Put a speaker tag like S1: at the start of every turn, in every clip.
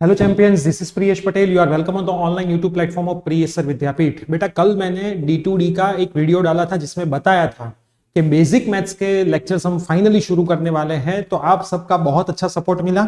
S1: Hello champions, this is Priyesh Patel. You are welcome on the online YouTube platform of Priyesh sir Vidyapeeth. बेटा, कल मैंने D2D का एक वीडियो डाला था जिसमें बताया था कि बेसिक मैथ्स के लेक्चर्स हम फाइनली शुरू करने वाले हैं। तो आप सबका बहुत अच्छा सपोर्ट मिला।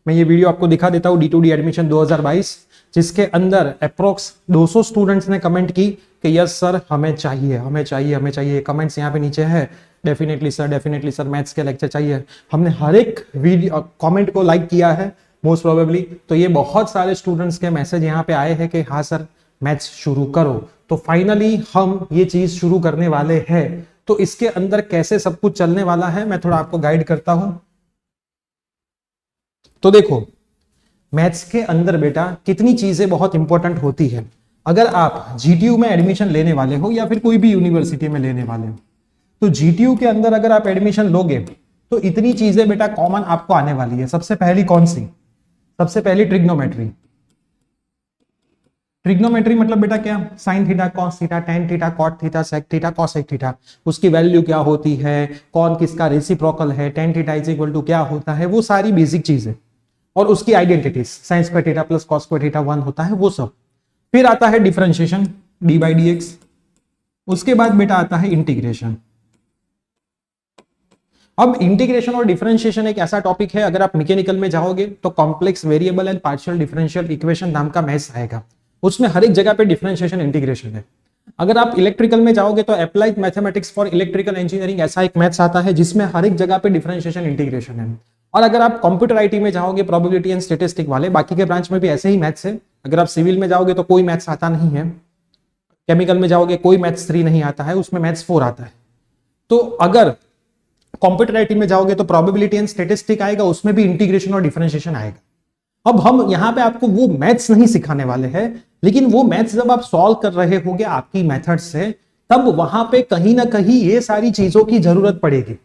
S1: मैं ये वीडियो आपको दिखा देता हूँ। D2D एडमिशन 2022, जिसके अंदर अप्रोक्स 200 स्टूडेंट्स ने कमेंट की कि यस सर, हमें चाहिए हमें चाहिए हमें चाहिए। कमेंट्स यहाँ पे नीचे है, डेफिनेटली सर मैथ्स के लेक्चर चाहिए। हमने हर एक वीडियो कमेंट को लाइक किया है मोस्ट प्रोबेबली। तो ये बहुत सारे स्टूडेंट्स के मैसेज यहाँ पे आए हैं कि हाँ सर, मैथ्स शुरू करो। तो फाइनली हम ये चीज शुरू करने वाले हैं। तो इसके अंदर कैसे सब कुछ चलने वाला है, मैं थोड़ा आपको गाइड करता हूं। तो देखो, मैथ्स के अंदर बेटा कितनी चीजें बहुत इंपॉर्टेंट होती है। अगर आप GTU में एडमिशन लेने वाले हो या फिर कोई भी यूनिवर्सिटी में लेने वाले हो, तो GTU के अंदर अगर आप एडमिशन लोगे तो इतनी चीजें बेटा कॉमन आपको आने वाली है। सबसे पहली कौन सी? सबसे पहली ट्रिग्नोमेट्री। ट्रिग्नोमेट्री मतलब बेटा क्या? Sine theta, cos theta, tan theta, cot theta, sec theta, cosec theta, उसकी वैल्यू क्या होती है, कौन किसका रेसिप्रोकल है, tan theta is equal to क्या होता है, वो सारी बेसिक चीजें और उसकी identities, sine square theta plus cos square theta 1 होता है, वो सब। फिर आता है डिफरेंशिएशन, d/dx। उसके बाद बेटा आता है इंटीग्रेशन। अब इंटीग्रेशन और डिफरेंशिएशन एक ऐसा टॉपिक है, अगर आप मैकेनिकल में जाओगे तो complex variable and partial differential equation नाम का मैथ्स आएगा। उसमें हर एक जगह पे डिफरेंशिएशन इंटीग्रेशन है। अगर आप इलेक्ट्रिकल में जाओगे तो applied mathematics for electrical engineering ऐसा एक मैथ्स आता है जिसमें हर एक जगह पे डिफरेंशिएशन इंटीग्रेशन है। और अगर आप कंप्यूटर IT में जाओगे, प्रोबेबिलिटी एंड स्टैटिस्टिक्स वाले, बाकी के ब्रांच में भी ऐसे ही मैथ्स है। अगर आप सिविल में जाओगे तो कोई मैथ्स आता नहीं है। केमिकल में जाओगे कोई मैथ्स 3 नहीं आता है, उसमें मैथ्स 4 आता है। तो अगर कंप्यूटर IT में जाओगे तो प्रोबेबिलिटी एंड स्टैटिस्टिक्स आएगा, उसमें भी इंटीग्रेशन और डिफरेंशिएशन आएगा। अब हम यहां पे आपको वो मैथ्स नहीं सिखाने वाले हैं, लेकिन वो मैथ्स जब आप सॉल्व कर रहे होगे आपकी मेथड से, तब वहां पे कहीं ना कहीं ये सारी चीजों की जरूरत पड़ेगी।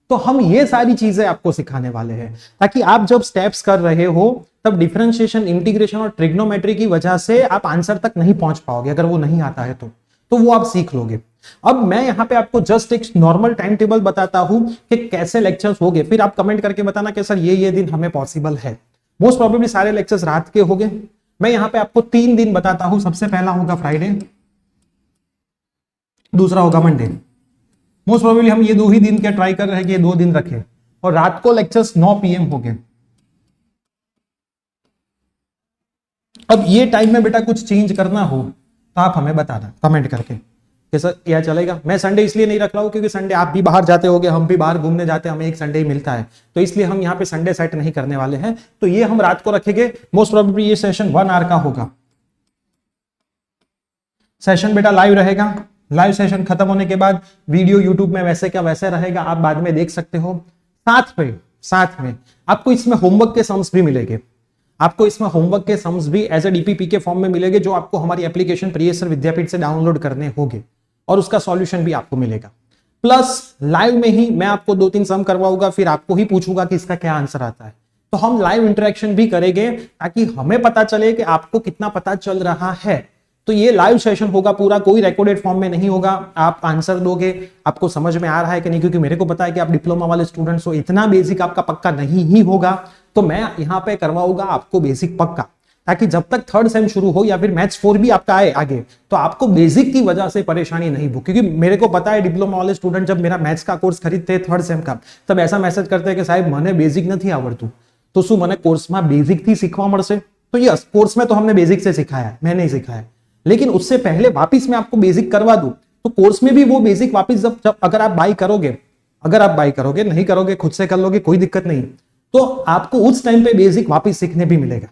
S1: तो हम ये सारी चीजें आपको सिखाने वाले हैं ताकि आप जब स्टेप्स कर रहे हो तब डिफरेंशिएशन, इंटीग्रेशन और ट्रिग्नोमेट्री की वजह से आप आंसर तक नहीं पहुंच पाओगे। अगर वो नहीं आता है तो वो आप सीख लोगे। अब मैं यहां पे आपको जस्ट एक नॉर्मल टाइम टेबल बताता हूं कि कैसे लेक्चर्स होंगे। फिर आप कमेंट करके बताना कि सर ये दिन हमें पॉसिबल है। मोस्ट प्रोबेबली सारे लेक्चर्स रात के होंगे। मैं यहां पे आपको 3 दिन बताता हूं। सबसे पहला होगा फ्राइडे, दूसरा होगा मंडे। मोस्ट प्रोबेबली हम ये 2 ही दिन क्या ट्राई कर रहे हैं कि ये 2 दिन रखें, और रात को लेक्चर्स 9 PM होंगे। अब ये टाइम में बेटा कुछ चेंज करना हो तो आप हमें बताना कमेंट करके कि सर क्या चलेगा। मैं संडे इसलिए नहीं रख रहा हूं क्योंकि संडे आप भी बाहर जाते होगे, हम भी बाहर घूमने जाते हैं, हमें एक संडे ही मिलता है, तो इसलिए हम यहाँ पे संडे सेट नहीं करने वाले हैं। तो ये हम रात को रखेंगे। मोस्ट प्रोबेबली ये सेशन 1 आवर का होगा। सेशन बेटा लाइव रहेगा। लाइव सेशन खत्म होने के बाद वीडियो यूट्यूब में वैसे क्या वैसे रहेगा, आप बाद में देख सकते हो। साथ में आपको इसमें होमवर्क के सम्स भी मिलेंगे। आपको इसमें होमवर्क के सम्स भी एज ए DPP के फॉर्म में मिलेंगे, जो आपको हमारी एप्लीकेशन प्रियेश सर विद्यापीठ से डाउनलोड करने होंगे, और उसका सॉल्यूशन भी आपको मिलेगा। प्लस लाइव में ही मैं आपको 2-3 सम करवाऊंगा, फिर आपको ही पूछूंगा कि इसका क्या आंसर आता है। तो हम लाइव इंटरेक्शन भी करेंगे ताकि हमें पता चले कि आपको कितना पता चल रहा है। तो ये लाइव सेशन होगा पूरा, कोई रिकॉर्डेड फॉर्म में नहीं होगा। आप आंसर दोगे, आपको समझ में आ रहा है कि नहीं, क्योंकि मेरे को पता है कि आप डिप्लोमा वाले स्टूडेंट्स हो, इतना बेसिक आपका पक्का नहीं ही होगा। तो मैं यहां पे करवाऊंगा आपको बेसिक पक्का, ताकि जब तक 3rd सेम शुरू हो या फिर मैथ्स 4 भी आपका आए आगे, तो आपको बेसिक की वजह से परेशानी नहीं हो। क्योंकि मेरे को पता है डिप्लोमा वाले स्टूडेंट जब मेरा मैथ्स का कोर्स खरीदते 3rd सेम का, तब ऐसा मैसेज करते हैं कि साहब मने बेसिक नहीं आवड़तुं, तो શું મને કોર્સમાં બેઝિક થી શીખવા મળશે? तो यस, कोर्स में तो हमने बेसिक से सिखाया है, मैं नहीं सिखाया, लेकिन उससे पहले वापिस मैं आपको बेसिक करवा दूं तो कोर्स में भी वो बेसिक वापिस जब अगर आप बाई करोगे, नहीं करोगे खुद से कर लोगे, कोई दिक्कत नहीं, तो आपको उस टाइम पे बेसिक वापिस सीखने भी मिलेगा।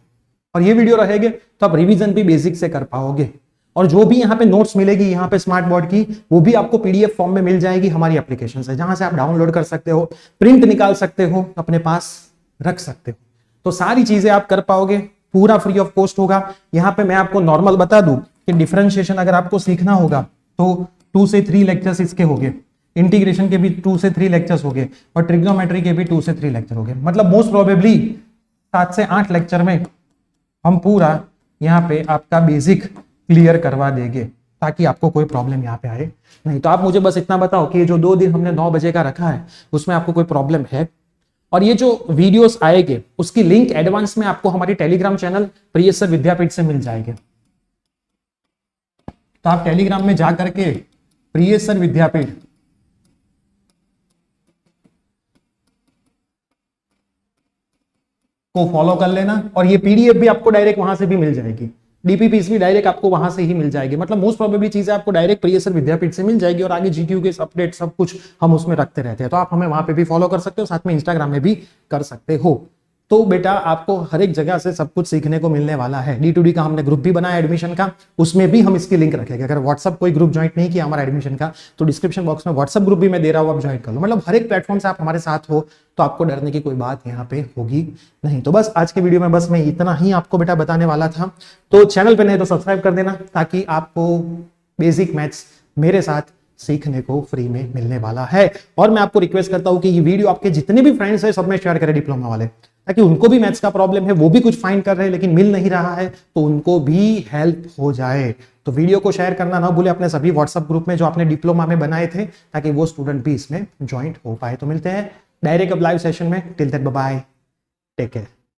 S1: और ये वीडियो रहेगा तो आप रिवीजन भी बेसिक से कर पाओगे। और जो भी यहाँ पे नोट्स मिलेगी यहाँ पे स्मार्ट बोर्ड की, वो भी आपको PDF फॉर्म में मिल जाएगी हमारी एप्लीकेशन से, जहां से आप डाउनलोड कर सकते हो, प्रिंट निकाल सकते हो, अपने पास रख सकते हो। तो सारी चीजें आप कर पाओगे, पूरा फ्री ऑफ कॉस्ट होगा। यहाँ पे मैं आपको नॉर्मल बता दूं कि डिफरेंशिएशन अगर आपको सीखना होगा तो 2 से 3 लेक्चर्स इसके होंगे, इंटीग्रेशन के भी 2 से 3 लेक्चर्स होंगे, और ट्रिग्नोमेट्री के भी 2 से 3 लेक्चर होंगे। मतलब मोस्ट प्रोबेबली 7 से 8 लेक्चर में हम पूरा यहाँ पे आपका बेसिक क्लियर करवा देंगे, ताकि आपको कोई प्रॉब्लम यहाँ पे आए नहीं। तो आप मुझे बस इतना बताओ कि ये जो 2 दिन हमने 9 बजे का रखा है उसमें आपको कोई प्रॉब्लम है? और ये जो वीडियोस आएंगे उसकी लिंक एडवांस में आपको हमारी टेलीग्राम चैनल प्रिय सर विद्यापीठ से मिल जाएंगे। तो आप टेलीग्राम में जा करके प्रिय सर विद्यापीठ को फॉलो कर लेना, और ये पीडीएफ भी आपको डायरेक्ट वहां से भी मिल जाएगी, डीपीपीस भी डायरेक्ट आपको वहां से ही मिल जाएगी। मतलब मोस्ट प्रोबेबली चीजें आपको डायरेक्ट प्रिय सर विद्यापीठ से मिल जाएगी, और आगे जीक्यू के अपडेट सब कुछ हम उसमें रखते रहते हैं। तो आप हमें वहां पे भी फॉलो कर सकते हो, साथ में इंस्टाग्राम में भी कर सकते हो। तो बेटा आपको हर एक जगह से सब कुछ सीखने को मिलने वाला है। D2D का हमने ग्रुप भी बनाया एडमिशन का, उसमें भी हम इसकी लिंक रखेंगे। अगर व्हाट्सअप कोई ग्रुप ज्वाइन नहीं किया हमारा एडमिशन का, तो डिस्क्रिप्शन बॉक्स में व्हाट्सअप ग्रुप भी मैं दे रहा हूं, आप ज्वाइन कर लो। मतलब हर एक प्लेटफॉर्म से आप हमारे साथ हो तो आपको डरने की कोई बात यहाँ पे होगी नहीं। तो बस आज के वीडियो में बस मैं इतना ही आपको बेटा बताने वाला था। तो चैनल पे नहीं तो सब्सक्राइब कर देना, ताकि आपको बेसिक मैथ्स मेरे साथ सीखने को फ्री में मिलने वाला है। और मैं आपको रिक्वेस्ट करता हूं कि ये वीडियो आपके जितने भी फ्रेंड्स हैं सब में शेयर करें, डिप्लोमा वाले, ताकि उनको भी मैथ्स का प्रॉब्लम है, वो भी कुछ फाइंड कर रहे हैं लेकिन मिल नहीं रहा है, तो उनको भी हेल्प हो जाए। तो वीडियो को शेयर करना ना भूले अपने सभी व्हाट्सएप ग्रुप में जो आपने डिप्लोमा में बनाए थे, ताकि वो स्टूडेंट भी इसमें ज्वाइन हो पाए। तो मिलते हैं डायरेक्ट अब लाइव सेशन में। Till then bye bye, take care.